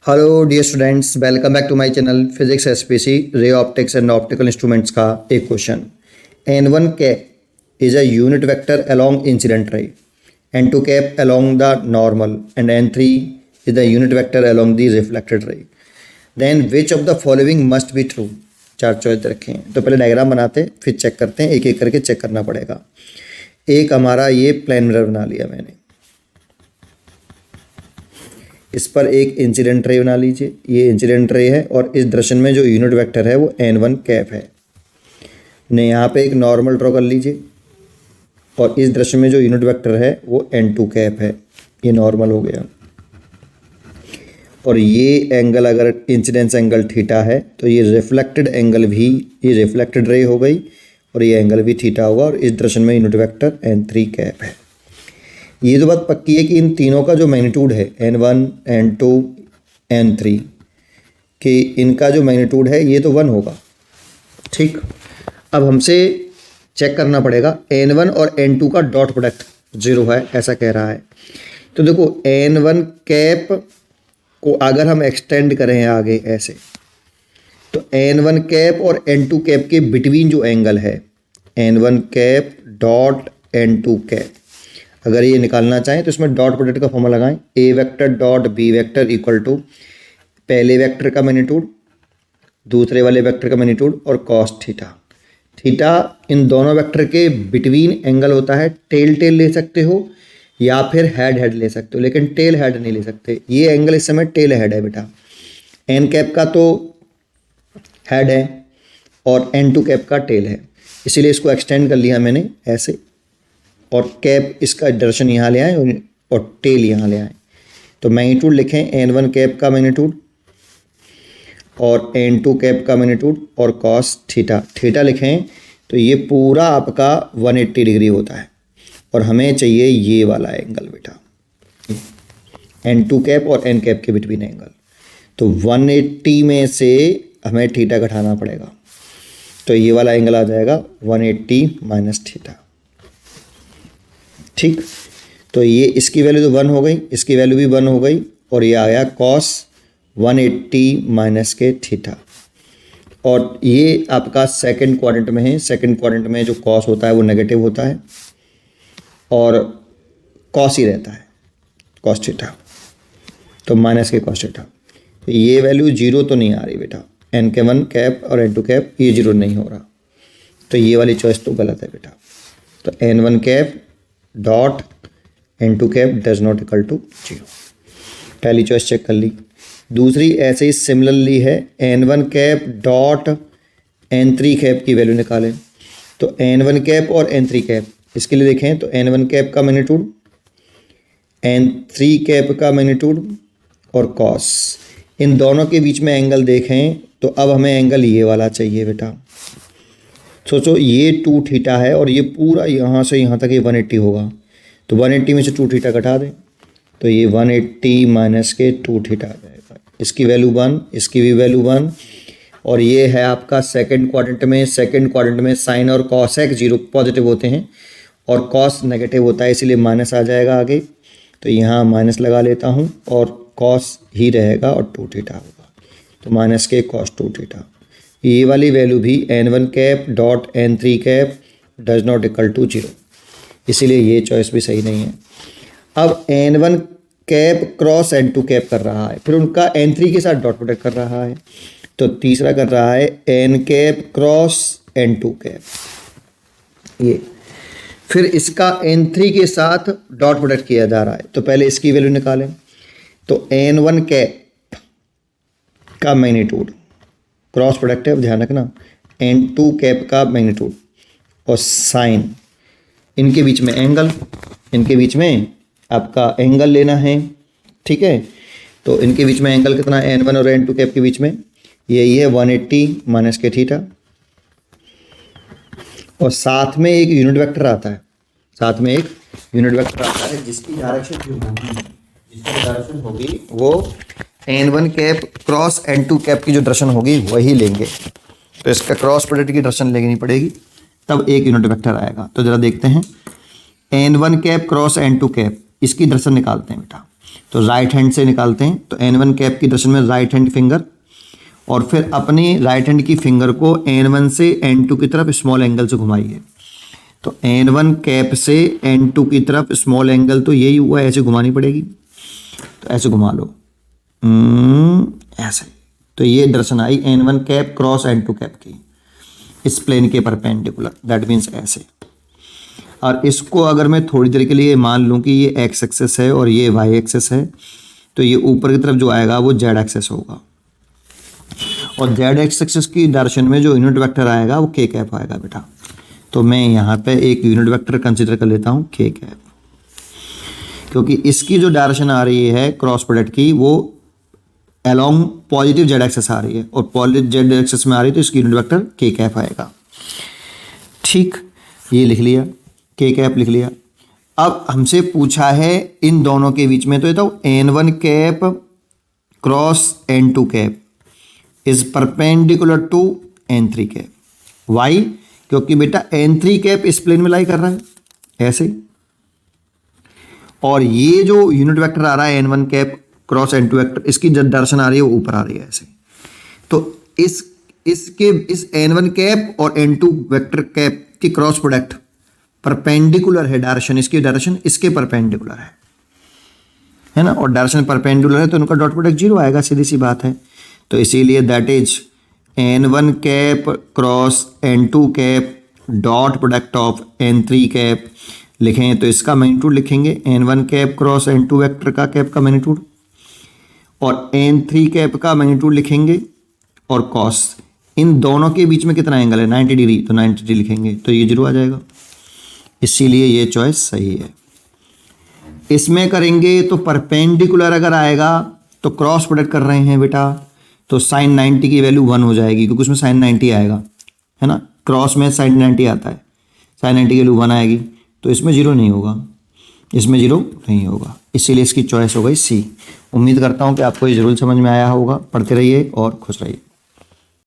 Hello dear students, welcome back to my channel physics SPC ray optics and optical instruments का एक question. n1 cap is a unit vector along incident ray, n2 cap along the normal and n3 is the unit vector along the reflected ray. Then which of the following must be true. चार choice रखे हैं, तो पहले diagram बनाते फिर check करते हैं, एक एक करके चेक करना पड़ेगा। एक हमारा ये प्लेन मिरर बना लिया मैंने, इस पर एक इंसिडेंट रे बना लीजिए। ये इंसिडेंट रे है और इस दर्शन में जो यूनिट वेक्टर है वो n1 कैप है। ने यहाँ पे एक नॉर्मल ड्रॉ कर लीजिए और इस दृश्य में जो यूनिट वेक्टर है वो n2 कैप है। ये नॉर्मल हो गया और ये एंगल अगर इंसिडेंस एंगल थीटा है तो ये रिफ्लेक्टेड एंगल भी, ये रिफ्लेक्टेड रे हो गई और ये एंगल भी थीटा होगा और इस दर्शन में यूनिट वेक्टर n3 कैप है। ये तो बात पक्की है कि इन तीनों का जो मैग्नीट्यूड है n1, n2, n3 कि इनका जो मैग्नीट्यूड है ये तो 1 होगा। ठीक, अब हमसे चेक करना पड़ेगा n1 और n2 का डॉट प्रोडक्ट 0 है, ऐसा कह रहा है। तो देखो n1 कैप को अगर हम एक्सटेंड करें आगे ऐसे, तो n1 कैप और n2 कैप के बिटवीन जो एंगल है n1 cap dot n2 cap, अगर ये निकालना चाहें तो इसमें डॉट प्रोडक्ट का फॉर्मूला लगाएं। A vector dot B vector equal to पहले वेक्टर का मैग्नीट्यूड, दूसरे वाले वेक्टर का मैग्नीट्यूड और कॉस थीटा। थीटा इन दोनों वेक्टर के बिटवीन एंगल होता है। टेल टेल ले सकते हो या फिर हेड हेड ले सकते हो, लेकिन टेल हेड नहीं ले सकते। ये एंगल इस समय टेल हेड है बेटा। एन कैप का तो हेड है और n2 कैप का टेल है, इसीलिए इसको एक्सटेंड कर लिया मैंने ऐसे और कैप इसका डायरेक्शन यहाँ ले आए और टेल यहाँ ले आए। तो मैग्नीट्यूड लिखें n1 कैप का मैग्नीट्यूड और n2 कैप का मैग्नीट्यूड और कॉस थीटा। थीटा लिखें तो ये पूरा आपका 180 डिग्री होता है और हमें चाहिए ये वाला एंगल बेटा, n2 कैप और n कैप के बिटवीन एंगल। तो 180 में से हमें थीटा घटाना पड़ेगा, तो ये वाला एंगल आ जाएगा 180 माइनस थीटा। ठीक, तो ये इसकी वैल्यू तो 1 हो गई, इसकी वैल्यू भी 1 हो गई और ये आ गया कॉस 180 माइनस के थीटा। और ये आपका सेकंड क्वाड्रेंट में है। सेकंड क्वाड्रेंट में जो कॉस होता है वो नेगेटिव होता है और कॉस ही रहता है, कॉस थीटा, तो माइनस के कॉस थीटा। तो ये वैल्यू 0 तो नहीं आ रही बेटा, n1 कैप और n2 कैप ये 0 नहीं हो रहा, तो ये वाली चॉइस तो गलत है बेटा। तो n1 cap dot n2 cap does not equal to 0। पहली चॉइस चेक कर ली। दूसरी ऐसे ही सिमिलरली है, n1 cap dot n3 cap की वैल्यू निकालें। तो n1 कैप और n3 कैप, इसके लिए देखें तो n1 कैप का मैग्नीट्यूड, n3 कैप का मैग्नीट्यूड और कॉस, इन दोनों के बीच में एंगल देखें तो अब हमें एंगल ये वाला चाहिए बेटा। सोचो ये 2 थीटा है और ये पूरा यहाँ से यहाँ तक ये 180 होगा, तो 180 में से 2 थीटा घटा दें तो ये 180 माइनस के 2 थीटा आ जाएगा। इसकी वैल्यू 1, इसकी भी वैल्यू 1 और ये है आपका सेकंड क्वाड्रेंट में। सेकंड क्वाड्रेंट में साइन और कॉसेक 0 पॉजिटिव होते हैं और कॉस नेगेटिव होता है, इसीलिए माइनस आ जाएगा आगे। तो यहाँ माइनस लगा लेता हूँ और कॉस ही रहेगा और 2 थीटा होगा, तो माइनस के कॉस 2 थीटा। ये वाली वैल्यू भी n1 cap dot n3 cap does not equal to 0, इसीलिए ये चॉइस भी सही नहीं है। अब n1 cap cross n2 cap कर रहा है, फिर उनका n3 के साथ डॉट प्रोडक्ट कर रहा है, तो तीसरा कर रहा है n cap cross n2 cap. ये फिर इसका n3 के साथ डॉट प्रोडक्ट किया जा रहा है, तो पहले इसकी वैल्यू निकालें। तो n1 कैप का मैग्नीट्यूड, क्रॉस प्रोडक्ट है ध्यान रखना, n2 कैप का मैग्नीट्यूड और साइन, इनके बीच में एंगल, इनके बीच में आपका एंगल लेना है। ठीक है, तो इनके बीच में एंगल कितना, n1 और n2 कैप के बीच में यही है 180 माइनस के थीटा और साथ में एक यूनिट वेक्टर आता है, साथ में एक यूनिट वेक्टर आता है जिसकी डायरेक्शन होगी वो n1 cap cross n2 cap की जो डायरेक्शन होगी वही लेंगे, तो इसका क्रॉस प्रोडक्ट की डायरेक्शन लेनी पड़ेगी, तब एक यूनिट वेक्टर आएगा। तो जरा देखते हैं n1 cap cross n2 cap, इसकी डायरेक्शन निकालते हैं बेटा। तो राइट हैंड से निकालते हैं। तो N1 कैप की डायरेक्शन में राइट हैंड फिंगर, और फिर अपनी राइट हैंड की फिंगर को N1 से N2 की तरफ स्मॉल एंगल से घुमाइए। तो N1 कैप से N2 की तरफ स्मॉल एंगल तो यही हुआ, ऐसे घुमानी पड़ेगी। तो ऐसे घुमा लो, ऐसे। तो ये direction I N1 cap cross N2 cap की, इस प्लेन के परपेंडिकुलर, दैट मीन्स ऐसे। और इसको अगर मैं थोड़ी देर के लिए मान लूँ कि ये एक्स एक्सेस है और ये वाई एक्सेस है, तो ये ऊपर की तरफ जो आएगा वो जेड एक्सेस होगा, और जेड एक्सेस की डायरेक्शन में जो यूनिट वेक्टर आएगा वो के कैप आएगा बेटा। तो मैं यहाँ पे एक यूनिट वेक्टर कंसिडर कर लेता हूँ के कैप, क्योंकि इसकी जो डायरेक्शन आ रही है क्रॉस प्रोडक्ट की वो अलोंग पॉजिटिव जेड एक्सेस आ रही है, और पॉजिटिव जेड एक्सेस में आ रही है, तो इसकी यूनिट वेक्टर के कैप आएगा। ठीक, ये लिख लिया, के कैप लिख लिया। अब हमसे पूछा है इन दोनों के बीच में, तो ये तो N1 cap cross N2 cap is perpendicular to N3 cap. Why? क्योंकि बेटा N3 कैप इस प्लेन में लाई कर रहा है ऐसे, और ये जो यूनिट वेक्टर आ रहा है N1 cap cross N2 vector, इसकी जब डायरेक्शन आ रही है वो ऊपर आ रही है ऐसे। तो इस N1 कैप और N2 वेक्टर कैप की क्रॉस प्रोडक्ट परपेंडिकुलर है, डायरेक्शन इसकी डायरेक्शन इसके परपेंडिकुलर है ना, और डायरेक्शन परपेंडिकुलर है तो उनका डॉट प्रोडक्ट जीरो आएगा, सीधी सी बात है। तो इसीलिए that is N1 cap cross N2 cap dot product of N3 cap लिखें तो इसका मैग्नीट्यूड लिखेंगे N1 cap cross N2 vector का कैप का मैग्नीट्यूड, और N3 कैप का मैग्नीट्यूड लिखेंगे, और कॉस इन दोनों के बीच में कितना एंगल है 90 डिग्री, तो 90 डिग्री लिखेंगे तो ये जीरो आ जाएगा। इसीलिए ये चॉइस सही है। इसमें करेंगे तो परपेंडिकुलर अगर आएगा तो क्रॉस प्रोडक्ट कर रहे हैं बेटा, तो साइन 90 की वैल्यू 1 हो जाएगी, क्योंकि उसमें साइन 90 आएगा, है ना, क्रॉस में साइन 90 आता है, साइन 90 की वैल्यू 1 आएगी, तो इसमें जीरो नहीं होगा, इसमें जीरो नहीं होगा। इसीलिए इसकी चॉइस हो गई सी। उम्मीद करता हूँ कि आपको ये जरूर समझ में आया होगा। पढ़ते रहिए और खुश रहिए।